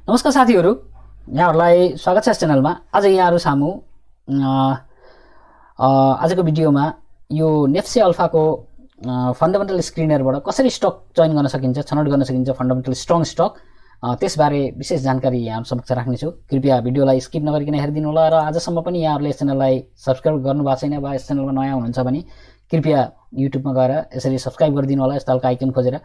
नमस्कार साथीहरु, यहाँहरुलाई स्वागत छ यस च्यानलमा। आज यहाँहरु सामु आजको भिडियोमा यो नेप्से अल्फाको फन्डामेन्टल स्क्रिनरबाट कसरी स्टक चयन गर्न सकिन्छ, छनौट गर्न सकिन्छ फन्डामेन्टल स्ट्रङ स्टक, त्यसबारे विशेष जानकारी यहाँहरु समक्ष राख्ने छु। कृपया भिडियोलाई स्किप नगरिकन हेरिदिनु होला र आजसम्म पनि यहाँहरुले यस च्यानललाई सब्स्क्राइब गर्नुभएको छैन वा यस च्यानलमा नयाँ हुनुहुन्छ भने कृपया युट्युबमा गएर यसरी सब्स्क्राइब गरिदिनु होला। यस तालको आइकन खोजेर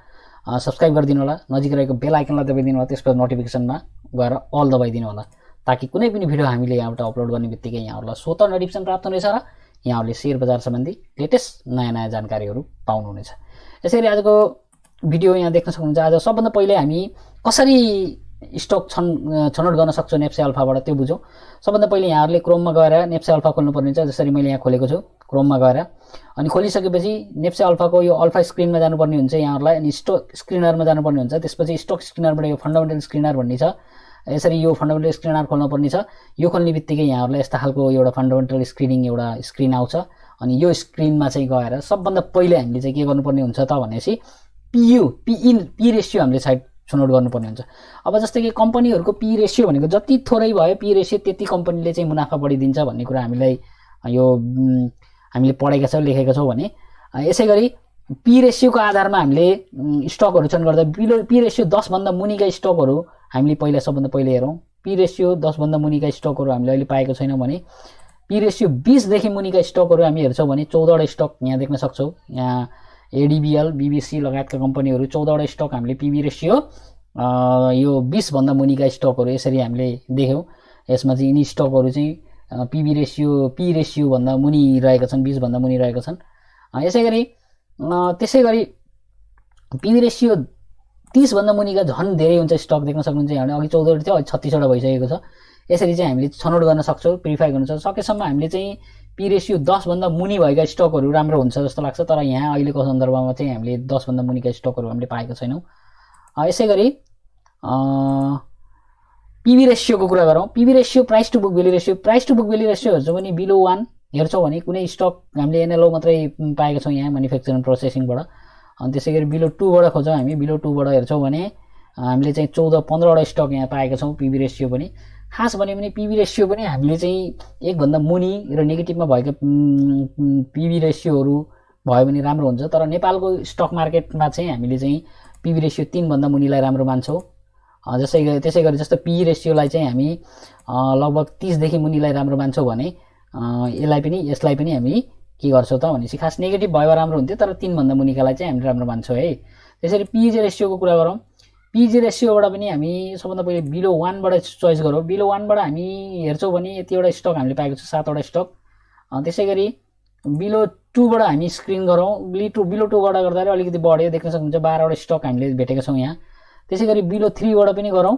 सब्स्क्राइब गरिदिनु होला, नजिक रहेको बेल आइकनलाई दबाइदिनु होला, त्यसपछि नोटिफिकेसनमा गएर अल दबाइदिनु होला ताकि कुनै पनि भिडियो हामीले यहाँबाट अपलोड गर्ने बित्तिकै यहाँहरुलाई स्वतः नोटिफिकेसन प्राप्त हुनेछ र यहाँहरुले शेयर बजार सम्बन्धी लेटेस्ट नयाँ जानकारीहरु पाउनुहुनेछ। यसैले आजको भिडियो यहाँ देख्न सक्नुहुन्छ। आज सबभन्दा पहिले हामी कसरी स्टक छनौट गर्न सक्छौं नेप्से अल्फाबाट त्यो बुझौं। सबभन्दा पहिले यहाँहरुले क्रोममा गएर नेप्से अल्फा खोल्नु पर्ने हुन्छ। जसरी मैले यहाँ खोलेको छु क्रोममा गएर, अनि खोलिसकेपछि नेप्से अल्फाको यो अल्फा स्क्रिनमा जानुपर्ने हुन्छ यहाँहरुलाई, अनि स्टक स्क्रिनरमा जानुपर्ने हुन्छ। त्यसपछि स्टक स्क्रिनरबाट यो फन्डामेन्टल स्क्रिनर भन्ने छ, यसरी यो फन्डामेन्टल स्क्रिनर खोल्नु पर्ने छ। यो खोल्ने बित्तिकै यहाँहरुलाई यस्ता खालको एउटा फन्डामेन्टल स्क्रिनिङ एउटा स्क्रिन आउँछ। अनि यो स्क्रिनमा चाहिँ गएर सबभन्दा पहिले हामीले चाहिँ के गर्नुपर्ने हुन्छ त भनेपछि पी रेशियो हामीले साइड छनौट गर्नुपर्ने हुन्छ। अब जस्तै कि कम्पनीहरुको पी रेशियो भनेको जति थोरै भयो पी रेशियो त्यति कम्पनीले चाहिँ मुनाफा बढिदिन्छ भन्ने कुरा हामीले यो हामीले पढेका छौं, लेखेका छौं भने। यसैगरी पी रेशियोको आधारमा हामीले स्टकहरु छनौट गर्दा पी रेशियो 10 भन्दा मुनिका स्टकहरु हामीले पहिला सबभन्दा पहिले हेरौं। पी रेशियो 10 भन्दा मुनिका स्टकहरु हामीले अहिले पाएको छैनौं भने पी रेशियो 20 देखि मुनिका स्टकहरु हामी हेर्छौं भने 14 वटा स्टक यहाँ देख्न सक्छौं। यहाँ एडीबीएल, बीबीसी लगायतका कम्पनीहरु 14 वटा स्टक हामीले पीबी रेशियो यो 20 भन्दा मुनिका स्टकहरु यसरी हामीले देख्यौं। यसमा चाहिँ यिनी स्टकहरु चाहिँ पी रेशियो भन्दा मुनि रहेका छन्, 20 भन्दा मुनि रहेका छन्। त्यसैगरी पीबी रेशियो 30 भन्दा मुनिका झन् धेरै हुन्छ स्टक देख्न सक्नुहुन्छ। यहाँ अघि 14 वटा थियो, अहिले 36 वटा भइसकेको छ। यसरी चाहिँ हामीले छनौट गर्न सक्छौं, भेरिफाई गर्न सक्छौं। सकेसम्म हामीले चाहिँ पी रेशियो 10 भन्दा मुनि भएका स्टकहरु राम्रो हुन्छ जस्तो लाग्छ, तर यहाँ अहिलेको सन्दर्भमा चाहिँ हामीले 10 भन्दा मुनिका स्टकहरु हामीले पाएका छैनौं। यसैगरी पीबी रेशियोको कुरा गरौँ। PB ratio price to book value ratio हेर्छौं भने बिलो 1 हेर्छौं भने कुनै स्टक हामीले एनएलओ मात्रै पाएका छौं यहाँ म्यानुफ्याक्चरिङ प्रोसेसिङबाट। अनि त्यसैगरी बिलो 2 बाट खोजौं हामी, बिलो 2 बाट हेर्छौं भने हामीले चाहिँ 14-15 वटा स्टक यहाँ पाएका छौं पीबी रेशियो पनि। खास भन्यो भने पीबी रेशियो पनि हामीले चाहिँ 1 भन्दा मुनि र नेगेटिभमा भएका पीबी रेशियोहरु भयो भने राम्रो हुन्छ। तर नेपालको स्टक मार्केटमा चाहिँ हामीले चाहिँ पीबी रेशियो 3 भन्दा मुनिलाई राम्रो मान्छौं। त्यसैगरी जस्तो पी रेशियोलाई चाहिँ हामी लगभग 30 देखि मुनिलाई राम्रो मान्छौं भने यसलाई पनि हामी के गर्छौं त भनेपछि खास नेगेटिभ भयो राम्रो हुन्थ्यो, तर 3 भन्दा मुनिकालाई चाहिँ हामी राम्रो मान्छौं है। त्यसरी पीजी रेशियोको कुरा गरौँ। पीजी रेशियोबाट पनि हामी सबभन्दा पहिले बिलो 1 बाट चोइस गरौँ। बिलो 1 बाट हामी हेर्छौं भने यतिवटा स्टक हामीले पाएको छ, 7 वटा स्टक। त्यसैगरी बिलो 2 बाट हामी स्क्रिन गरौँ। बिलो 2 बाट गर्दा अलिकति बढ्यो देख्न सक्नुहुन्छ, 12 वटा स्टक हामीले भेटेका छौं यहाँ। त्यसैगरी बिलो 3 बाट पनि गरौँ।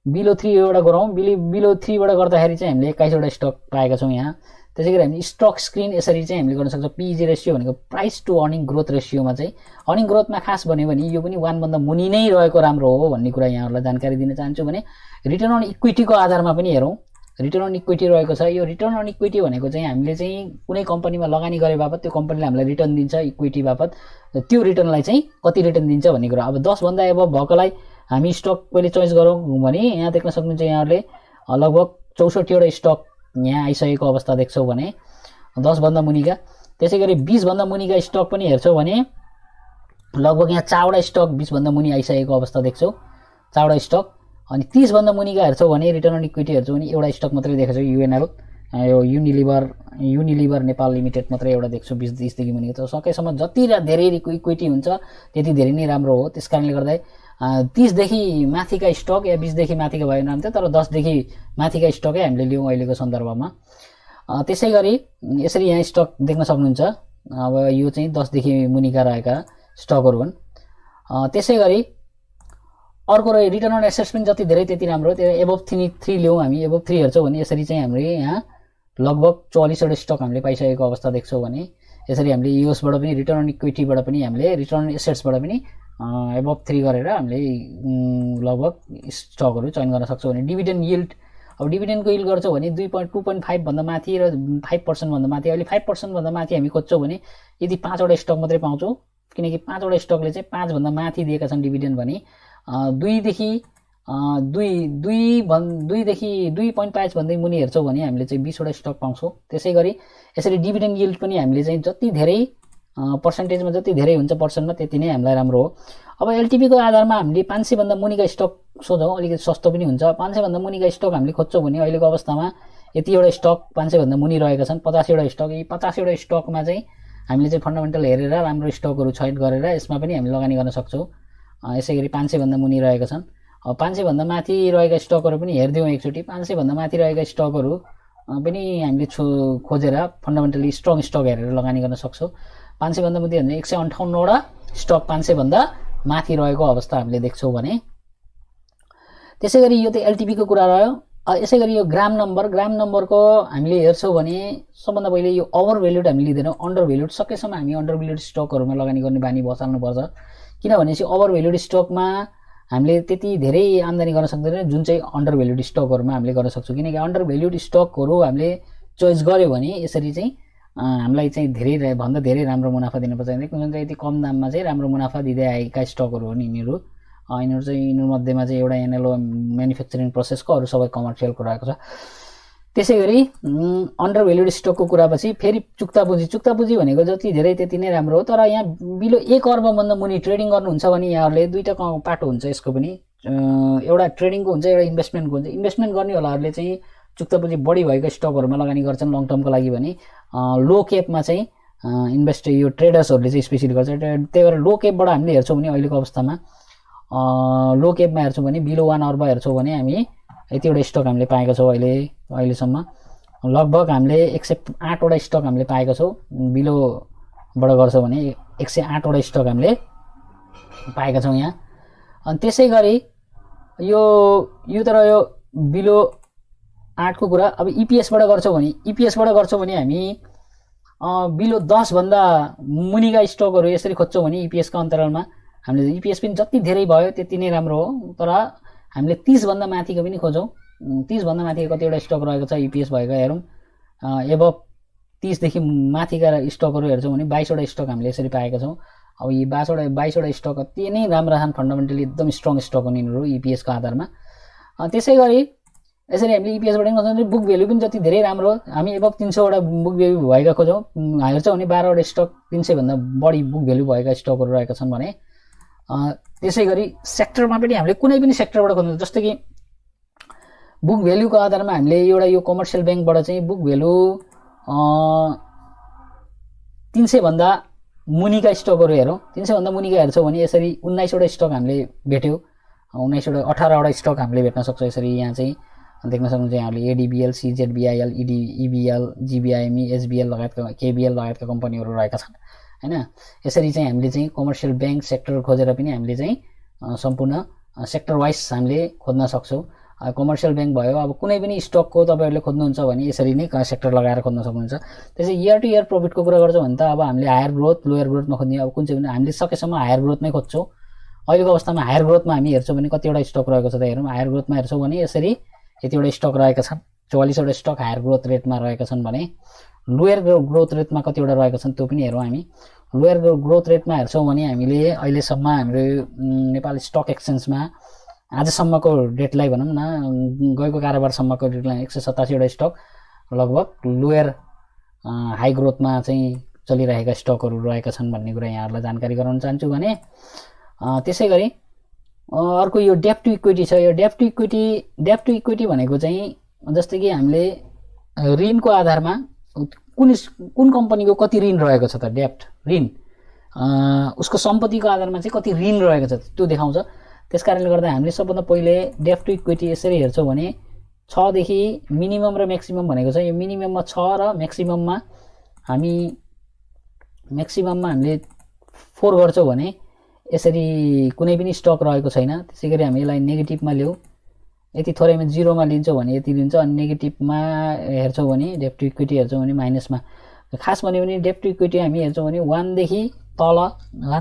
बिलो 3 बाट गर्दाखेरि चाहिँ हामीले 21 वटा स्टक पाएका छौं यहाँ। त्यसैगरी हामी स्टक स्क्रिन यसरी चाहिँ हामीले गर्न सक्छौं। पीजी रेशियो भनेको प्राइस टु अर्निङ ग्रोथ रेशियोमा चाहिँ अर्निङ ग्रोथमा खास भन्यो भने यो पनि 1 भन्दा मुनि नै रहेको राम्रो हो भन्ने कुरा यहाँहरुलाई जानकारी दिन चाहन्छु। भने रिटर्न अन इक्विटीको आधारमा पनि हेरौं। रिटर्न अन इक्विटी रहेको छ। यो रिटर्न अन इक्विटी भनेको चाहिँ हामीले चाहिँ कुनै कम्पनीमा लगानी गरे बापत त्यो कम्पनीले हामीलाई रिटर्न दिन्छ इक्विटी बापत, त्यो रिटर्नलाई चाहिँ कति रिटर्न दिन्छ भन्ने कुरा। अब 10 भन्दा एबभ भएकोलाई हामी स्टक पहिले चोइस गरौँ भने यहाँ देख्न सक्नुहुन्छ यहाँहरुले लगभग 64 वटा स्टक यहाँ आइसकेको अवस्था देख्छौं भने 10 भन्दा मुनिका। त्यसैगरी 20 भन्दा मुनिका स्टक पनि हेर्छौं भने लगभग यहाँ 4 वटा स्टक 20 भन्दा मुनि आइसकेको अवस्था देख्छौं, 4 वटा स्टक। अनि 30 भन्दा मुनिका हेर्छौं भने रिटर्न अन इक्विटी हेर्छौं भने एउटा स्टक मात्रै देख्छौं, युएनएल, यो युनिलिभर नेपाल लिमिटेड मात्रै एउटा देख्छौं 20 देखि मुनिको। त सकेसम्म जति धेरै इक्विटी हुन्छ त्यति धेरै नै राम्रो हो। त्यसकारणले गर्दा 30 देखि माथिका स्टक या 20 देखि माथिका भयो भने तर 10 देखि माथिका स्टकै हामीले लियौं अहिलेको सन्दर्भमा। त्यसैगरी यसरी यहाँ स्टक देख्न सक्नुहुन्छ। अब यो चाहिँ 10 देखि मुनिका रहेका स्टकहरु हुन्। त्यसैगरी अर्को रह्यो रिटर्न अन एसेट्स पनि जति धेरै त्यति राम्रो। त्यो एबभ 3 लियौं हामी। एबभ 3 हेर्छौं भने यसरी चाहिँ हामीले यहाँ लगभग 44 वटा स्टक हामीले पाइसकेको अवस्था देख्छौं भने यसरी हामीले यूएसबाट पनि रिटर्न अन इक्विटीबाट पनि हामीले रिटर्न अन एसेट्सबाट पनि एबभ 3 गरेर हामीले लगभग स्टकहरु चयन गर्न सक्छौं। भने डिभिडेन्ड यील्ड, अब डिभिडेन्डको यील्ड गर्छौं भने 2.5 भन्दा माथि र 5% भन्दा माथि। अहिले 5% भन्दा माथि हामी खोज्छौं भने यदि 5 वटा स्टक मात्रै पाउँछौं, किनकि 5 वटा स्टकले चाहिँ 5 भन्दा माथि दिएका छन् डिभिडेन्ड भने 2 देखि दुईदेखि 2.5 भन्दै मुनि हेर्छौँ भने हामीले चाहिँ 20 वटा स्टक पाउँछौँ। त्यसै गरी यसरी डिभिडेन्ड यिल्ड पनि हामीले चाहिँ जति धेरै पर्सेन्टेजमा जति धेरै हुन्छ पर्सेन्टमा त्यति नै हामीलाई राम्रो हो। अब एलटिपीको आधारमा हामीले 500 भन्दा मुनिका स्टक सोधौँ, अलिकति सस्तो पनि हुन्छ। 500 भन्दा मुनिका स्टक हामीले खोज्छौँ भने अहिलेको अवस्थामा यतिवटा स्टक 500 भन्दा मुनि रहेका छन्, 50 वटा स्टक। यी 50 वटा स्टकमा चाहिँ हामीले चाहिँ फन्डामेन्टल हेरेर राम्रो स्टकहरू छनौट गरेर यसमा पनि हामी लगानी गर्न सक्छौँ। यसै गरी 500 भन्दा मुनि रहेका छन्। 500 भन्दा माथि रहेका स्टकहरू पनि हेर्दियौँ एकचोटि। 500 भन्दा माथि रहेका स्टकहरू पनि हामीले खोजेर फन्डामेन्टली स्ट्रङ स्टक हेरेर लगानी गर्न सक्छौँ। 500 भन्दा मुनि भने 158 वटा स्टक 500 भन्दा माथि रहेको अवस्था हामीले देख्छौँ भने। त्यसै गरी यो त एलटिपीको कुरा रह्यो। यसै गरी यो ग्राम नम्बरको हामीले हेर्छौँ भने सबभन्दा पहिले यो ओभर भ्याल्युड हामी लिँदैनौँ, अन्डर भ्याल्युड। सकेसम्म हामी अन्डर भ्याल्युड स्टकहरूमा लगानी गर्ने बानी बसाल्नुपर्छ, किनभने चाहिँ ओभर भ्याल्युड स्टकमा हामीले त्यति धेरै आम्दानी गर्न सक्दैनौँ जुन चाहिँ अन्डर भ्याल्युड स्टकहरूमा हामीले गर्न सक्छौँ। किनकि अन्डर भ्याल्युड स्टकहरू हामीले चोइस गर्यो भने यसरी चाहिँ हामीलाई चाहिँ धेरै भन्दा धेरै राम्रो मुनाफा दिनुपर्छ। जुन चाहिँ यति कम दाममा चाहिँ राम्रो मुनाफा दिँदै आएका स्टकहरू हो नि यिनीहरू चाहिँ यिनीहरूमध्येमा चाहिँ एउटा एनएलओ म्यानुफ्याक्चरिङ प्रोसेसको, अरू सबै कमर्सियलको रहेको छ। त्यसै गरी अन्डर भ्याल्युड स्टकको कुरापछि फेरि चुक्ता पुँजी भनेको जति धेरै त्यति नै राम्रो हो। तर यहाँ बिलो 1 अर्बभन्दा मुनि ट्रेडिङ गर्नुहुन्छ भने यहाँहरूले दुईवटा पाटो हुन्छ यसको पनि, एउटा ट्रेडिङको हुन्छ, एउटा इन्भेस्टमेन्टको हुन्छ। इन्भेस्टमेन्ट गर्नेवालाहरूले चाहिँ चुक्ता पुँजी बढी भएको स्टकहरूमा लगानी गर्छन् लङ टर्मको लागि भने। लो केपमा चाहिँ यो ट्रेडर्सहरूले चाहिँ स्पेसली गर्छ। त्यही भएर लो केपबाट हामीले हेर्छौँ भने अहिलेको अवस्थामा लो केपमा हेर्छौँ भने बिलो 1 अर्ब हेर्छौँ भने हामी यतिवटा स्टक हामीले पाएका छौँ। अहिलेसम्म लगभग हामीले 108 वटा स्टक हामीले पाएका छौँ। बिलोबाट गर्छौँ भने 108 वटा स्टक हामीले पाएका छौँ यहाँ। अनि त्यसै गरी यो त रह्यो बिलो 8 को कुरा। अब इपिएसबाट गर्छौँ भने हामी बिलो 10 भन्दा मुनिका स्टकहरू यसरी खोज्छौँ भने इपिएसका अन्तरालमा हामीले इपिएस पनि जति धेरै भयो त्यति नै राम्रो हो। तर हामीले 30 भन्दा माथिको पनि खोजौँ। 30 भन्दा माथिको कतिवटा स्टक रहेको छ इपिएस भएको हेरौँ। एबभ 30 देखि माथिका स्टकहरू हेर्छौँ भने 22 वटा स्टक हामीले यसरी पाएका छौँ। अब यी 22 वटा स्टक अति नै राम्रा छन्, फन्डामेन्टली एकदम स्ट्रङ स्टक हुन् यिनीहरू इपिएसको आधारमा। त्यसै गरी यसरी हामीले इपिएसबाट गर्छौँ भने बुक भ्यालु पनि जति धेरै राम्रो, हामी एबभ 300 वटा बुक भ्यालु भएका खोजौँ हेर्छौँ भने 12 वटा स्टक 300 भन्दा बढी बुक भ्यालु भएका स्टकहरू रहेका छन् भने। त्यसै गरी सेक्टरमा पनि हामीले कुनै पनि सेक्टरबाट खोज्नु, जस्तै कि बुक भ्यालुको आधारमा हामीले एउटा यो कमर्सियल ब्याङ्कबाट चाहिँ बुक भ्यालु 300 भन्दा मुनिका स्टकहरू हेरौँ। 300 भन्दा मुनिका हेर्छौँ भने यसरी 19 वटा स्टक हामीले भेट्यौँ। 18 वटा स्टक हामीले भेट्न सक्छौँ। यसरी यहाँ चाहिँ देख्न सक्नुहुन्छ यहाँले एडिबिएल, सिजेडबिआइएल, इबिएल, जिबिआइएमई, एसबिएल लगायतका केबिएल लगायतका कम्पनीहरू रहेका छन् हैन। यसरी चाहिँ हामीले चाहिँ कमर्सियल ब्याङ्क सेक्टर खोजेर पनि हामीले चाहिँ सम्पूर्ण सेक्टर वाइज हामीले खोज्न सक्छौँ। कमर्सियल ब्याङ्क भयो, अब कुनै पनि स्टकको तपाईँहरूले खोज्नुहुन्छ भने यसरी नै सेक्टर लगाएर खोज्न सक्नुहुन्छ। त्यसै इयर टु इयर प्रफिटको कुरा गर्छौँ भने त अब हामीले हायर ग्रोथ लोयर ग्रोथमा खोज्ने, अब कुन चाहिँ भने हामीले सकेसम्म हायर ग्रोथमै खोज्छौँ। अहिलेको अवस्थामा हायर ग्रोथमा हामी हेर्छौँ भने कतिवटा स्टक रहेको छ त हेरौँ। हायर ग्रोथमा हेर्छौँ भने यसरी यतिवटा स्टक रहेका छन्, 44 वटा स्टक हायर ग्रोथ रेटमा रहेका छन् भने लोयर ग्रोथ रेटमा कतिवटा रहेका छन् त्यो पनि हेरौँ हामी। लोयर ग्रोथ रेटमा हेर्छौँ भने हामीले अहिलेसम्म हाम्रो नेपाली स्टक एक्सचेन्जमा आजसम्मको डेटलाई भनौँ न, गएको कारोबारसम्मको डेटलाई 187 वटा स्टक लगभग लोयर हाई ग्रोथमा चाहिँ चलिरहेका स्टकहरू रहेका छन् भन्ने कुरा यहाँहरूलाई जानकारी गराउन चाहन्छु भने। त्यसै गरी अर्को यो डेप्ट टु इक्विटी छ। यो डेप्ट टु इक्विटी भनेको चाहिँ जस्तै कि हामीले ऋणको आधारमा कुन कम्पनीको कति ऋण रहेको छ त, डेप्ट ऋण उसको सम्पत्तिको आधारमा चाहिँ कति ऋण रहेको छ त्यो देखाउँछ। त्यसकारणले गर्दा हामीले सबभन्दा पहिले डेप्ट टु इक्विटी यसरी हेर्छौँ भने 6 देखि मिनिमम र म्याक्सिमम भनेको छ। यो मिनिमममा 6 र म्याक्सिमममा हामीले 4 गर्छौँ भने यसरी कुनै पनि स्टक रहेको छैन। त्यसै गरी हामी यसलाई नेगेटिभमा ल्याउँ, यति थोरैमा 0मा लिन्छौँ भने यति लिन्छ, अनि नेगेटिभमा हेर्छौँ भने डेप्ट टु इक्विटी हेर्छौँ भने माइनसमा। खास भन्यो भने डेप्ट टु इक्विटी हामी हेर्छौँ भने 1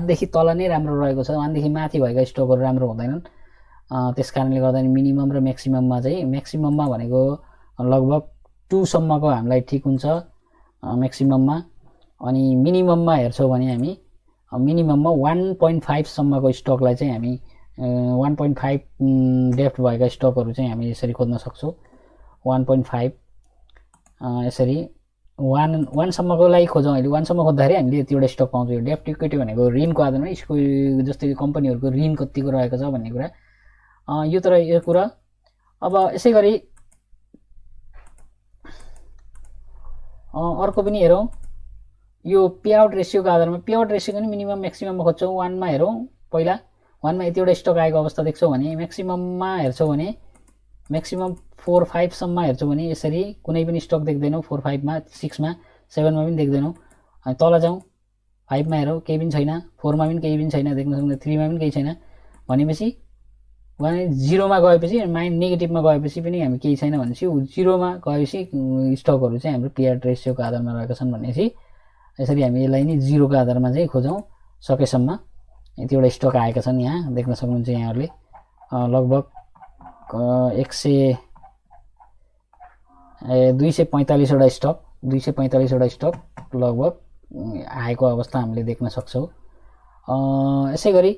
देखि तल नै राम्रो रहेको छ, 1 देखि माथि भएका स्टकहरू राम्रो हुँदैनन्। त्यस कारणले गर्दा मिनिमम र म्याक्सिमममा चाहिँ म्याक्सिमममा भनेको लगभग 2 सम्मको हामीलाई ठिक हुन्छ म्याक्सिमममा, अनि मिनिमममा हेर्छौँ भने हामी मिनिमममा 1.5 सम्मको स्टकलाई चाहिँ हामी 1.5 डेप्थ भएका स्टकहरू चाहिँ हामी यसरी खोज्न सक्छौँ 1.5 यसरी 1 सम्मको लागि खोजौँ अहिले 1 सम्म खोज्दाखेरि हामीले यतिवटा स्टक पाउँछौँ यो डेप्थ इक्विटी भनेको ऋणको आधारमा यसको जस्तै कम्पनीहरूको ऋण कतिको रहेको छ भन्ने कुरा यो तर यो कुरा अब यसै गरी अर्को पनि हेरौँ यो पेआउट रेसियोको आधारमा पेआउट रेसियो पनि मिनिमम म्याक्सिमममा खोज्छौँ 1 मा हेरौँ पहिला 1 मा यतिवटा स्टक आएको अवस्था देख्छौँ भने म्याक्सिमममा हेर्छौँ भने म्याक्सिमम 4-5 सम्म हेर्छौँ भने यसरी कुनै पनि स्टक देख्दैनौँ 4-5 मा 6 मा 7 मा पनि देख्दैनौँ अनि तल जाउँ 5 मा हेरौँ केही पनि छैन 4 मा पनि केही पनि छैन देख्न सक्नुहुन्छ 3 मा पनि केही छैन भनेपछि 0 मा गएपछि नेगेटिभमा गएपछि पनि हामी केही छैन भनेपछि 0 मा गएपछि स्टकहरू चाहिँ हाम्रो पेआउट रेसियोको आधारमा रहेका छन् भनेपछि यसरी हामी यसलाई नि 0 को आधारमा चाहिँ खोजौँ सकेसम्म यतिवटा स्टक आएका छन् यहाँ देख्न सक्नुहुन्छ यहाँहरूले लगभग 245 वटा स्टक लगभग आएको अवस्था हामीले देख्न सक्छौँ यसै गरी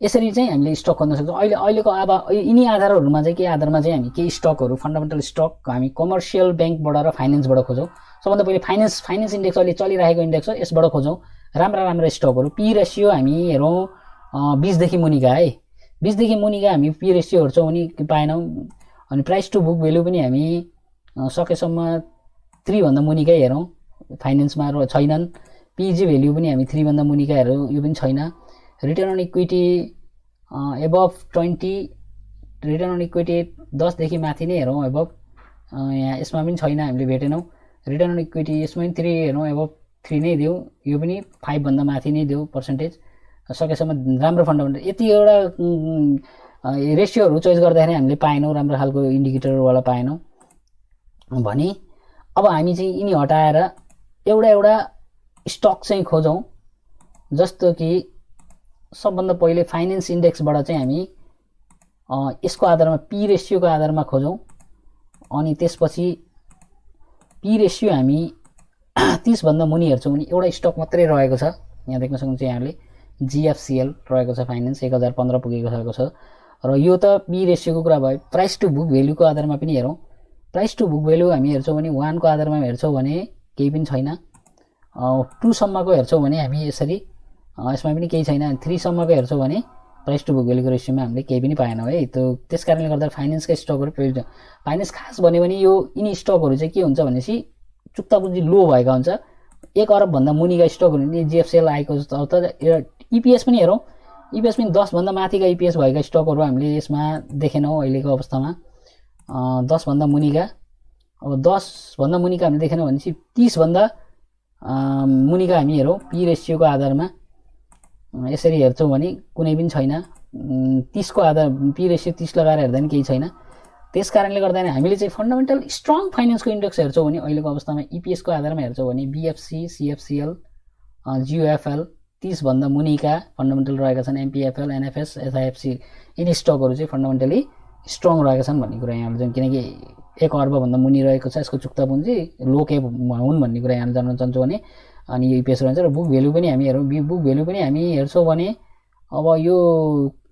यसरी चाहिँ हामीले स्टक खोज्न सक्छौँ अहिलेको अब यिनी आधारहरूमा चाहिँ के आधारमा चाहिँ हामी केही स्टकहरू फन्डामेन्टल स्टक हामी कमर्सियल ब्याङ्कबाट र फाइनेन्सबाट खोजौँ सबभन्दा पहिले फाइनेन्स इन्डेक्स अहिले चलिरहेको इन्डेक्स हो यसबाट खोजौँ राम्रा स्टकहरू पी रेसियो हामी हेरौँ 20 देखि मुनिका है 20 देखि मुनिका हामी पी रेसियो हेर्छौँ भने पाएनौँ अनि प्राइस टु बुक भेल्यु पनि हामी सकेसम्म 3 भन्दा मुनिकै हेरौँ फाइनेन्समा छैनन् पिजी भेल्यु पनि हामी 3 भन्दा मुनिका हेरौँ यो पनि छैन return on equity above 20 return on equity 10 देखि माथि नै हेरौँ एबभ यहाँ यसमा पनि छैन हामीले भेटेनौँ रिटर्न अन इक्विटी यसमा पनि 3 हेरौँ एबभ 3 नै दिउँ यो पनि 5 भन्दा माथि नै दिउँ पर्सेन्टेज सकेसम्म राम्रो फन्डामेन्टल यति एउटा रेसियोहरू चोइस गर्दाखेरि हामीले पाएनौँ राम्रो खालको इन्डिकेटरवाला पाएनौँ भने अब हामी चाहिँ यिनी हटाएर एउटा स्टक चाहिँ खोजौँ जस्तो कि सबभन्दा पहिले फाइनेन्स इन्डेक्सबाट चाहिँ हामी यसको आधारमा पी रेसियोको आधारमा खोजौँ अनि त्यसपछि पी रेसियो हामी 30 भन्दा मुनि हेर्छौँ भने एउटा स्टक मात्रै रहेको छ यहाँ देख्न सक्नुहुन्छ यहाँले जीएफसीएल रहेको छ फाइनेन्स 1015 पुगेको छ र यो त पी रेसियोको कुरा भयो प्राइस टु बुक भेल्युको आधारमा पनि हेरौँ प्राइस टु बुक भेल्यु हामी हेर्छौँ भने 1 को आधारमा हेर्छौँ भने केही पनि छैन 2 सम्मको हेर्छौँ भने हामी यसरी यसमा पनि केही छैन 3 सम्मको हेर्छौँ भने प्राइस टु बुक भेल्युको रेसियोमा हामीले केही पनि पाएनौँ है त्यस कारणले गर्दा फाइनेन्सका स्टकहरू प्रयोग फाइनेन्स खास भन्यो भने यो यिनी स्टकहरू चाहिँ के हुन्छ भनेपछि चुक्ता पुँजी लो भएका हुन्छ 1 अरब भन्दा मुनिका स्टकहरू नि जीएफसीएल आएको त इपिएस पनि हेरौँ इपिएस पनि 10 भन्दा माथिका इपिएस भएका स्टकहरू हामीले यसमा देखेनौँ अहिलेको अवस्थामा 10 भन्दा मुनिका अब 10 भन्दा मुनिका हामीले देखेनौँ भनेपछि 30 भन्दा मुनिका हामी हेरौँ पी रेसियोको आधारमा यसरी हेर्छौँ भने कुनै पनि छैन 30 को आधार पी रेसियो 30 लगाएर हेर्दा पनि केही छैन त्यस कारणले गर्दा हामीले चाहिँ फन्डामेन्टल स्ट्रङ फाइनेन्सको इन्डेक्स हेर्छौँ भने अहिलेको अवस्थामा इपिएसको आधारमा हेर्छौँ भने बिएफसी सिएफसीएल जिओएफएल 30 भन्दा मुनिका फन्डामेन्टल रहेका छन् एमपिएफएल एनएफएस एसआइएफसी यिनी स्टकहरू चाहिँ फन्डामेन्टली स्ट्रङ रहेका छन् भन्ने कुरा यहाँले चाहिँ किनकि 1 अर्ब भन्दा मुनि रहेको छ यसको चुक्ता पुँजी लो केप हुन् भन्ने कुरा यहाँले जान्न चाहन्छौँ भने अनि यो इपिएस रहन्छ र बुक भेल्यु पनि हामी हेरौँ बुक भेल्यु पनि हामी हेर्छौँ भने अब यो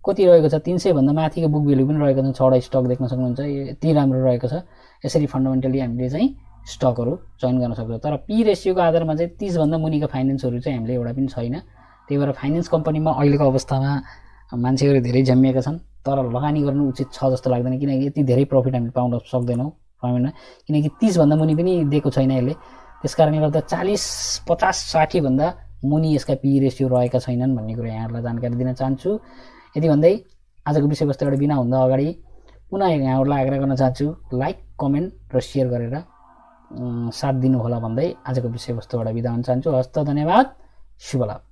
कति रहेको छ 300 भन्दा माथिको बुक भेल्यु पनि रहेको छ 6वटा स्टक देख्न सक्नुहुन्छ यति राम्रो रहेको छ यसरी फन्डामेन्टली हामीले चाहिँ स्टकहरू चयन गर्न सक्छौँ तर पी रेसियोको आधारमा चाहिँ 30 भन्दा मुनिको फाइनेन्सहरू चाहिँ हामीले एउटा पनि छैन त्यही भएर फाइनेन्स कम्पनीमा अहिलेको अवस्थामा मान्छेहरू धेरै झम्मिएका छन् तर लगानी गर्नु उचित छ जस्तो लाग्दैन किनकि यति धेरै प्रफिट हामी पाउन सक्दैनौँ फार्मिङमा किनकि 30 भन्दा मुनि पनि दिएको छैन यसले त्यसकारणले गर्दा 40 50 60 भन्दा मुनि यसका पी रेसियो रहेका छैनन् भन्ने कुरा यहाँहरूलाई जानकारी दिन चाहन्छु यति भन्दै आजको विषयवस्तुबाट बिना हुँदा अगाडि पुनः यहाँहरूलाई आग्रह गर्न चाहन्छु लाइक कमेन्ट र सेयर गरेर साथ दिनु होला भन्दै आजको विषयवस्तुबाट बिदा हुन चाहन्छु हस्त धन्यवाद शुभ लाभ